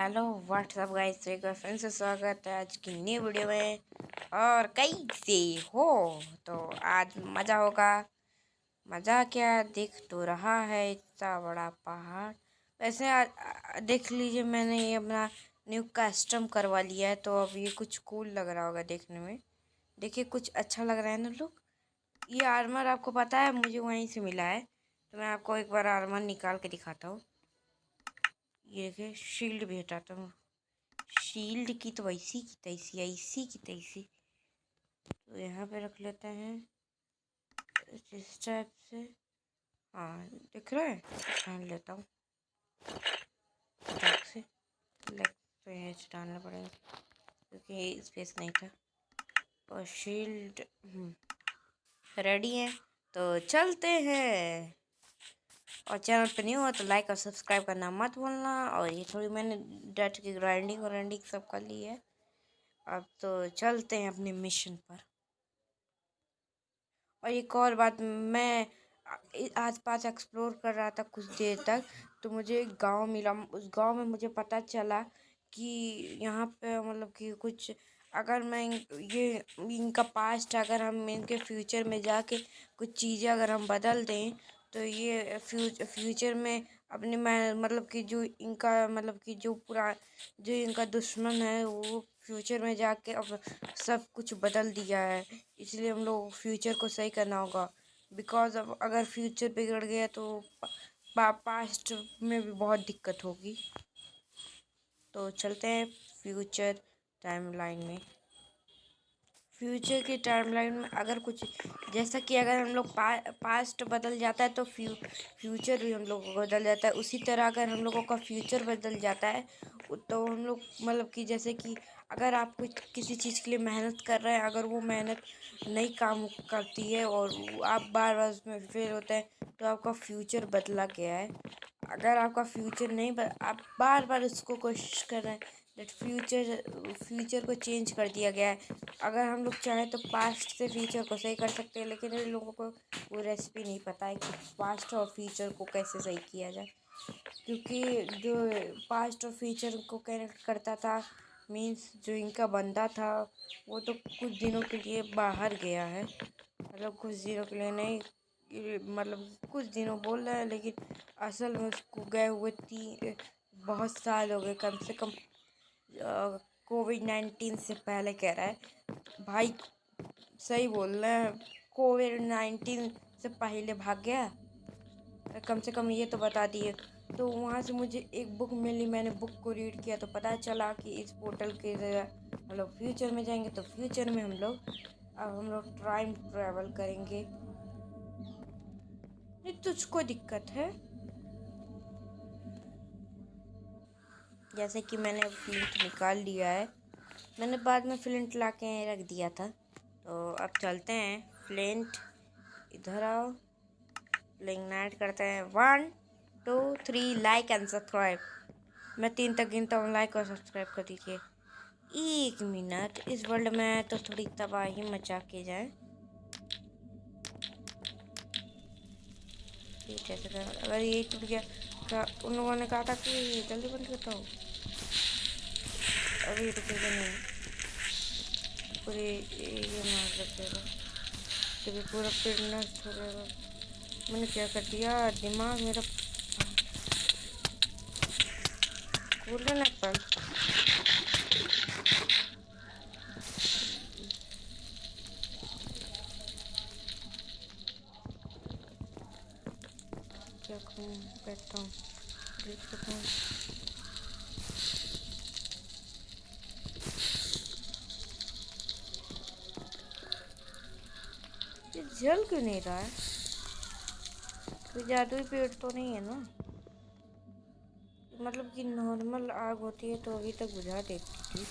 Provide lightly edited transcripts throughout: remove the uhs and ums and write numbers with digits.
Hello what's up guys, एक बार फिर से स्वागत है आज की नई वीडियो में। और कैसे हो? तो आज मज़ा होगा। मज़ा क्या, दिख तो रहा है इतना बड़ा पहाड़। वैसे देख लीजिए, मैंने ये अपना न्यू कस्टम करवा लिया है, तो अब ये कुछ कूल लग रहा होगा देखने में। देखिए, कुछ अच्छा लग रहा है ना लुक। ये आर्मर आपको पता है मुझे वहीं से मिला है, तो मैं आपको एक बार आर्मर निकाल के दिखाता हूँ। ये देखिए, शील्ड भी हटाता हूँ। शील्ड की तो वैसी की तैसी, ऐसी की तैसी। तो यहाँ पे रख लेते हैं इस टाइप से। हाँ, दिख रहा है। पहन लेता हूँ फटाक से। लेग तो यहाँ से डालना पड़ेगा क्योंकि स्पेस नहीं था। और शील्ड रेडी है, तो चलते हैं। और चैनल पे न्यू हो तो लाइक और सब्सक्राइब करना मत भूलना। और ये थोड़ी मैंने डट की ग्राइंडिंग सब कर ली है। अब तो चलते हैं अपने मिशन पर। और एक और बात, मैं आस पास एक्सप्लोर कर रहा था कुछ देर तक, तो मुझे एक गांव मिला। उस गांव में मुझे पता चला कि यहाँ पे मतलब कि कुछ, अगर मैं ये इनका पास्ट, अगर हम इनके फ्यूचर में जाके कुछ चीज़ें अगर हम बदल दें, तो ये फ्यूचर में अपने मैं मतलब कि जो इनका मतलब कि जो इनका दुश्मन है, वो फ्यूचर में जाके अब सब कुछ बदल दिया है। इसलिए हम लोग फ्यूचर को सही करना होगा। बिकॉज अब अगर फ्यूचर बिगड़ गया तो पास्ट में भी बहुत दिक्कत होगी। तो चलते हैं फ्यूचर टाइमलाइन में। फ्यूचर की टाइमलाइन में अगर कुछ, जैसा कि अगर हम लोग पास्ट बदल जाता है तो फ्यूचर भी हम लोगों का बदल जाता है। उसी तरह अगर हम लोगों का फ्यूचर बदल जाता है तो हम लोग मतलब कि जैसे कि अगर आप कुछ किसी चीज़ के लिए मेहनत कर रहे हैं, अगर वो मेहनत नहीं काम करती है और आप बार बार उसमें फेल होते हैं, तो आपका फ्यूचर बदला गया है। अगर आपका फ्यूचर नहीं आप बार बार उसको कोशिश कर रहे हैं, दैट फ्यूचर को चेंज कर दिया गया है। अगर हम लोग चाहें तो पास्ट से फ्यूचर को सही कर सकते हैं, लेकिन इन लोगों को वो रेसिपी नहीं पता है कि पास्ट और फ्यूचर को कैसे सही किया जाए। क्योंकि जो पास्ट और फ्यूचर को कनेक्ट करता था, मीन्स जो इनका बंदा था, वो तो कुछ दिनों के लिए बाहर गया है। मतलब कुछ दिनों के लिए नहीं, मतलब कुछ दिनों बोल रहे हैं, लेकिन असल में उसको गए हुए बहुत साल हो गए, कम से कम कोविड-19 से पहले कह रहा है भाई। सही बोल रहे हैं, कोविड-19 से पहले भाग गया। कम से कम ये तो बता दिए। तो वहाँ से मुझे एक बुक मिली, मैंने बुक को रीड किया तो पता चला कि इस पोर्टल के हम लोग फ्यूचर में जाएंगे, तो फ्यूचर में हम लोग टाइम ट्रैवल करेंगे। नहीं, तुझको दिक्कत है? जैसे कि मैंने फ्लिंट निकाल लिया है, मैंने बाद में फ्लिंट ला के रख दिया था। तो अब चलते हैं। फ्लिंट इधर आओ, लिंगनाइट करते हैं। 1 2 3 लाइक एंड सब्सक्राइब। मैं 3 तक गिनता हूँ, लाइक और सब्सक्राइब कर दीजिए। 1 मिनट, इस वर्ल्ड में तो थोड़ी तबाही मचा के जाए। अगर ये टूट गया, उन लोगों ने कहा था कि जल्दी बंद करता हूँ, अभी रुकेगा नहीं, पूरे ये मार रखेगा, तभी पूरा पेड़ नष्ट हो जाएगा। मैंने क्या कर दिया, दिमाग मेरा गोल्डन एप्पल। क्या करूँ, बैठता हूँ, ड्रिल करता हूँ। ये जल क्यों नहीं रहा है? कोई जादुई पेड़ तो नहीं है ना? मतलब कि नॉर्मल आग होती है तो अभी तक बुझा देती थी,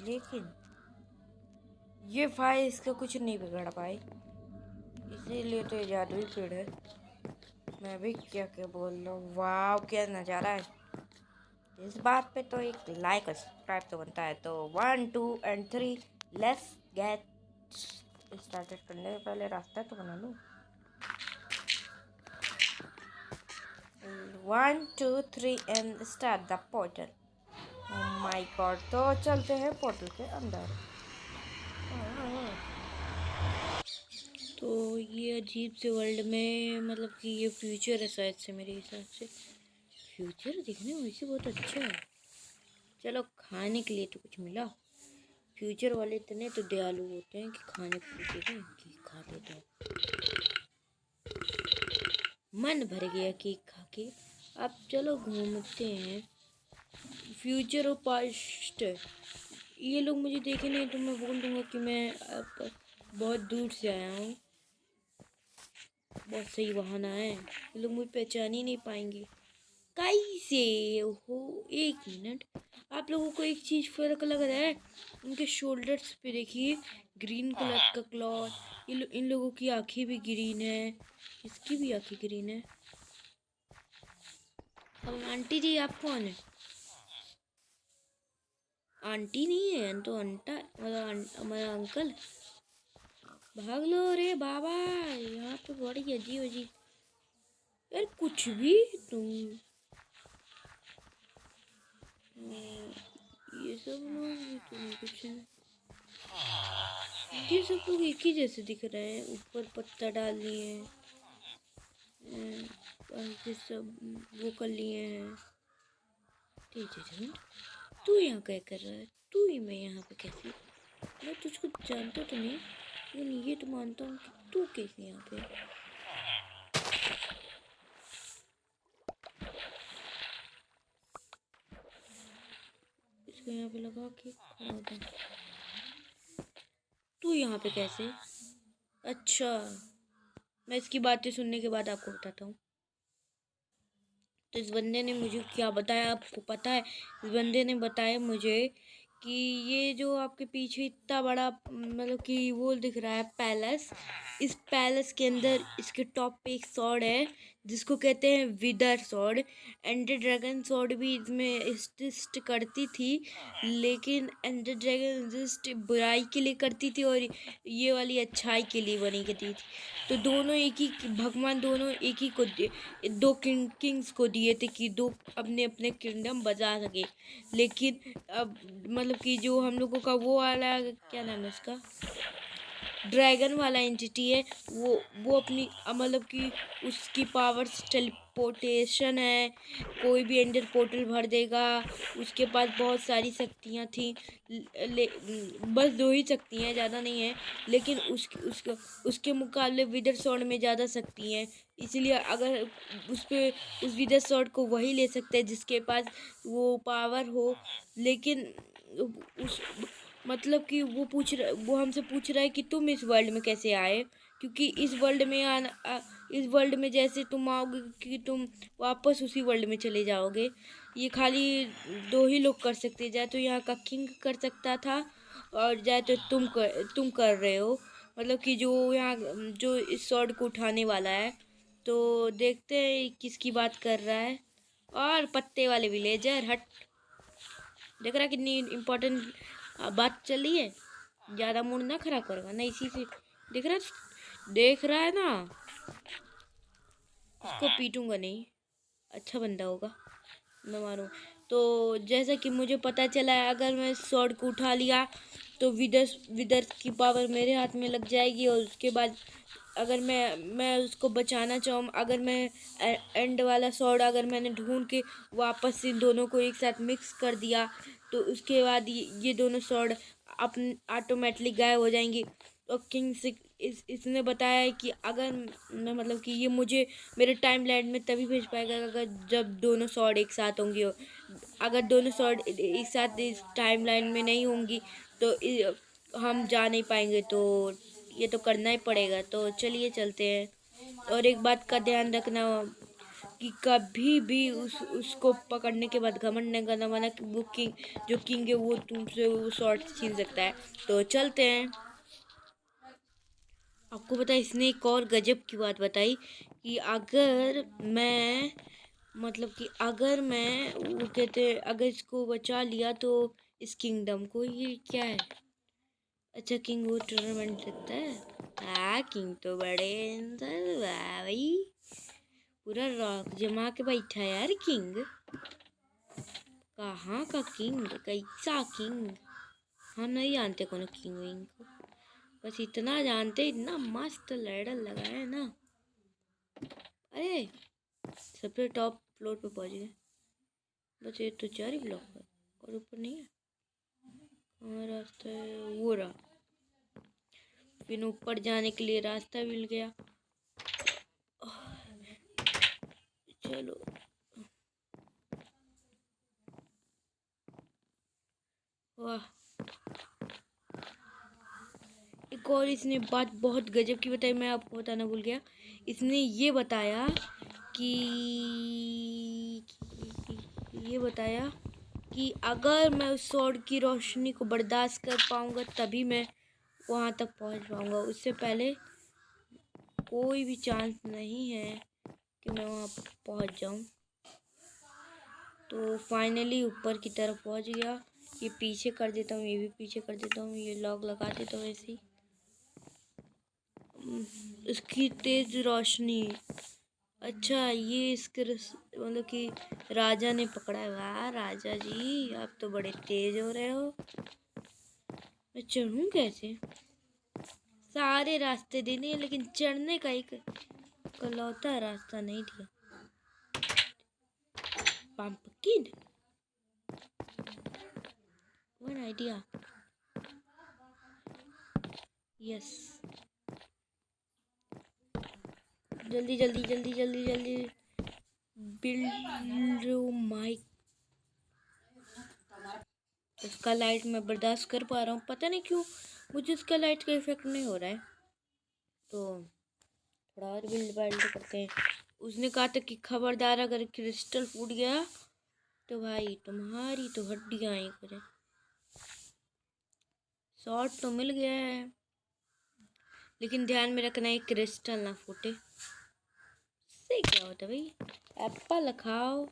लेकिन ये फायर इसका कुछ नहीं बिगाड़ पाई, इसीलिए तो ये जादुई पेड़ है। मैं भी क्या क्या बोल रहा हूँ, वाह क्या नज़ारा है। इस बात पे तो एक लाइक और सब्सक्राइब तो बनता है। तो 1 2 एंड 3 लेट्स गेट स्टार्टेड। करने से पहले रास्ता तो बना लूँ। 1 2 3 and start the portal. My God, तो चलते हैं पोर्टल के अंदर। तो ये अजीब से वर्ल्ड में मतलब कि ये फ्यूचर है शायद से, मेरे हिसाब से फ्यूचर दिखने में वैसे बहुत अच्छा है। चलो खाने के लिए तो कुछ मिला। फ्यूचर वाले इतने तो दयालु होते हैं कि खाने को देते हैं कि खा लेते हैं। मन भर गया केक खा के। अब चलो घूमते हैं। फ्यूचर और पास्ट, ये लोग मुझे देखे नहीं तो मैं बोल दूंगा कि मैं अब बहुत दूर से आया हूँ। बहुत सही बहाना है, ये लोग मुझे पहचान ही नहीं पाएंगे। कैसे हो? एक मिनट, आप लोगों को एक चीज़ फर्क लग रहा है? उनके शोल्डर्स पे देखिए ग्रीन कलर का क्लॉथ। इन लोगों की आंखें भी ग्रीन है, इसकी भी आंखें ग्रीन है। अब आंटी जी आप कौन है? आंटी नहीं है तो अंटा, मतलब हमारा अंकल। भाग लो रे बाबा, यहाँ पे बड़ी अजीब अजीब यार कुछ भी। तुम ये सब लोग भी तुम कुछ है। ये सब लोग एक ही जैसे दिख रहे हैं। ऊपर पत्ता डाल लिए हैं, बाकी सब वो कर लिए हैं। तू यहाँ क्या कर रहा है? तू ही मैं यहाँ पे कैसे? मैं तुझको जानता तो नहीं, लेकिन ये तो मानता हूँ कि तू कैसे यहाँ पे। इसको यहाँ पे लगा के खड़ा होता है। तू यहाँ पे कैसे? अच्छा, मैं इसकी बातें सुनने के बाद आपको बताता हूँ। तो इस बंदे ने मुझे क्या बताया आपको पता है? इस बंदे ने बताया मुझे कि ये जो आपके पीछे इतना बड़ा मतलब कि वो दिख रहा है पैलेस, इस पैलेस के अंदर इसके टॉप पे एक स्वॉर्ड है जिसको कहते हैं विदर स्वॉर्ड। एंडर ड्रैगन स्वॉर्ड भी इसमें एग्जिस्ट करती थी, लेकिन एंडर ड्रैगन एग्जिस्ट बुराई के लिए करती थी और ये वाली अच्छाई के लिए बनी करती थी। तो दोनों एक ही भगवान, दोनों एक ही को दो किंग्स को दिए थे कि दो अपने अपने किंगडम बजा सके। लेकिन अब मतलब कि जो हम लोगों का वो वाला क्या नाम है उसका, ड्रैगन वाला एंटिटी है, वो अपनी मतलब कि उसकी पावर्स टेलीपोर्टेशन है, कोई भी एंडर पोर्टल भर देगा। उसके पास बहुत सारी शक्तियाँ थी, बस 2 ही शक्तियाँ, ज़्यादा नहीं है, लेकिन उसके मुकाबले विदर स्वॉर्ड में ज़्यादा शक्ति हैं। इसलिए अगर उस विदर स्वॉर्ड को वही ले सकते हैं जिसके पास वो पावर हो। लेकिन उस मतलब कि वो हमसे पूछ रहा है कि तुम इस वर्ल्ड में कैसे आए, क्योंकि इस वर्ल्ड में इस वर्ल्ड में जैसे तुम आओगे कि तुम वापस उसी वर्ल्ड में चले जाओगे। ये खाली 2 ही लोग कर सकते हैं, या तो यहाँ का किंग कर सकता था और या तो तुम कर रहे हो, मतलब कि जो यहाँ जो इस स्वॉर्ड को उठाने वाला है। तो देखते हैं किसकी बात कर रहा है। और पत्ते वाले विलेजर हट, देख रहा कितनी इम्पोर्टेंट बात चल रही है। ज़्यादा मूड ना खराब करेगा ना, इसी से देख रहा है ना, इसको पीटूंगा नहीं, अच्छा बंदा होगा, मैं मारूँ। तो जैसा कि मुझे पता चला है, अगर मैं स्वॉर्ड को उठा लिया तो विदर की पावर मेरे हाथ में लग जाएगी, और उसके बाद अगर मैं उसको बचाना चाहूँ, अगर मैं एंड वाला स्वॉर्ड अगर मैंने ढूंढ के वापस इन दोनों को एक साथ मिक्स कर दिया, तो उसके बाद ये दोनों स्वॉर्ड अपन ऑटोमेटिकली गायब हो जाएंगी। और किंग से इसने बताया है कि अगर मैं मतलब कि ये मुझे मेरे टाइम लाइन में तभी भेज पाएगा अगर जब दोनों स्वॉर्ड एक साथ होंगी। अगर दोनों स्वॉर्ड एक साथ इस टाइम लाइन में नहीं होंगी तो हम जा नहीं पाएंगे। तो ये तो करना ही पड़ेगा। तो चलिए चलते हैं। और एक बात का ध्यान रखना कि कभी भी उसको पकड़ने के बाद घमंड नहीं करना, वरना वो जो किंग है वो तुमसे वो शॉर्ट छीन सकता है। तो चलते हैं। आपको पता है इसने एक और गजब की बात बताई कि अगर मैं मतलब कि अगर मैं वो कहते अगर इसको बचा लिया तो इस किंगडम को, ये क्या है? अच्छा, किंग वो टूर्नामेंट लगता है। हाँ, किंग तो बड़े भाई पूरा रॉक जमा के बैठा है यार किंग। कहाँ का किंग, कैसा किंग? हम नहीं जानते कौन किंग विंग को, बस इतना जानते, इतना मस्त लैडर लगा है ना। अरे सबसे टॉप फ्लोर पे पहुंच गए। बस ये तो 4 ही ब्लॉक है और ऊपर नहीं है। कहाँ रास्ता है? वो रहा। फिर ऊपर जाने के लिए रास्ता मिल गया। चलो वाह। एक और इसने बात बहुत गजब की बताई, मैं आपको बताना भूल गया। इसने ये बताया कि अगर मैं उस स्वॉर्ड की रोशनी को बर्दाश्त कर पाऊंगा तभी मैं वहां तक पहुंच पाऊंगा। उससे पहले कोई भी चांस नहीं है कि मैं वहां पहुंच जाऊं। तो फाइनली ऊपर की तरफ पहुंच गया। ये पीछे कर देता हूँ, ये भी पीछे कर देता हूँ, ये लॉक लगा देता हूँ ऐसे ही। इसकी तेज रोशनी, अच्छा ये इसके मतलब कि राजा ने पकड़ा है। वाह राजा जी, आप तो बड़े तेज हो रहे हो। मैं चढ़ूं कैसे? सारे रास्ते दे दिए लेकिन चढ़ने का एक इकलौता रास्ता नहीं दिया। Pumpkin, one idea, yes. जल्दी जल्दी जल्दी जल्दी जल्दी बिल्ड माइक। इसका लाइट मैं बर्दाश्त कर पा रहा हूँ, पता नहीं क्यों मुझे इसका लाइट का इफेक्ट नहीं हो रहा है। तो थोड़ा और बिल्ड करते हैं। उसने कहा था कि खबरदार अगर क्रिस्टल फूट गया तो भाई तुम्हारी तो हड्डियां ही करें। शॉट तो मिल गया है लेकिन ध्यान में रखना है क्रिस्टल ना फूटे। से क्या होता है भाई? एप्पल खाओ।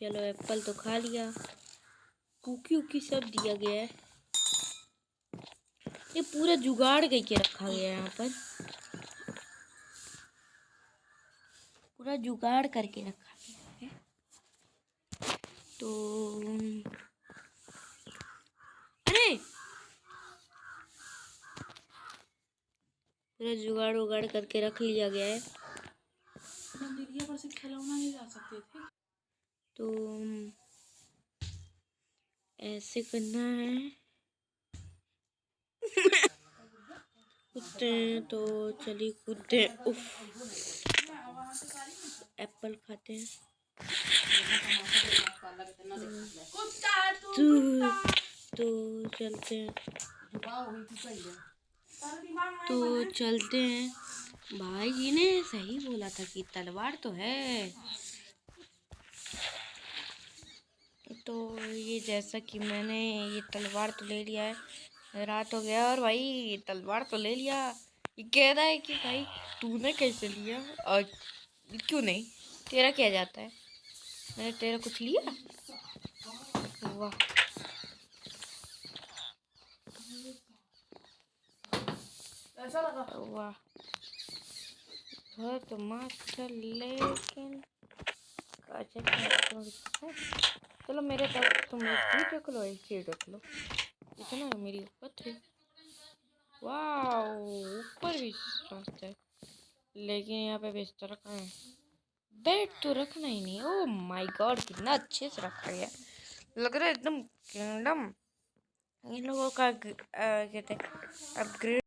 चलो एप्पल तो खा लिया, कुकी उकी सब दिया गया है। ये पूरा जुगाड़ करके रखा गया है यहाँ पर, पूरा जुगाड़ करके रखा गया है। तो अरे पूरा जुगाड़ उगाड़ करके रख लिया गया है। पर से खिलौना नहीं जा सकते थे, तो ऐसे करना है। कूदते हैं तो चलिए कूदते हैं। उफ, एप्पल खाते हैं। तो चलते हैं, तो चलते हैं। भाई जी ने सही बोला था कि तलवार तो है। तो ये जैसा कि मैंने ये तलवार तो ले लिया है, रात हो गया और भाई तलवार तो ले लिया। ये कह रहा है कि भाई तूने कैसे लिया और क्यों नहीं, तेरा क्या जाता है, मैंने तेरा कुछ लिया? वाह ऐसा लगा, वाह घर तो मस्त, लेकिन चलो मेरे तक तुम एक रख लो, एक रख लो, इतना है मेरी ऊपर थी। वाह ऊपर भी रास्ता है लेकिन यहाँ पे बिस्तर कहाँ है? बेड तो रखना ही नहीं। ओह माय गॉड कितना अच्छे से रखा गया, लग रहा है एकदम किंगडम। इन लोगों का कहते हैं अपग्रेड।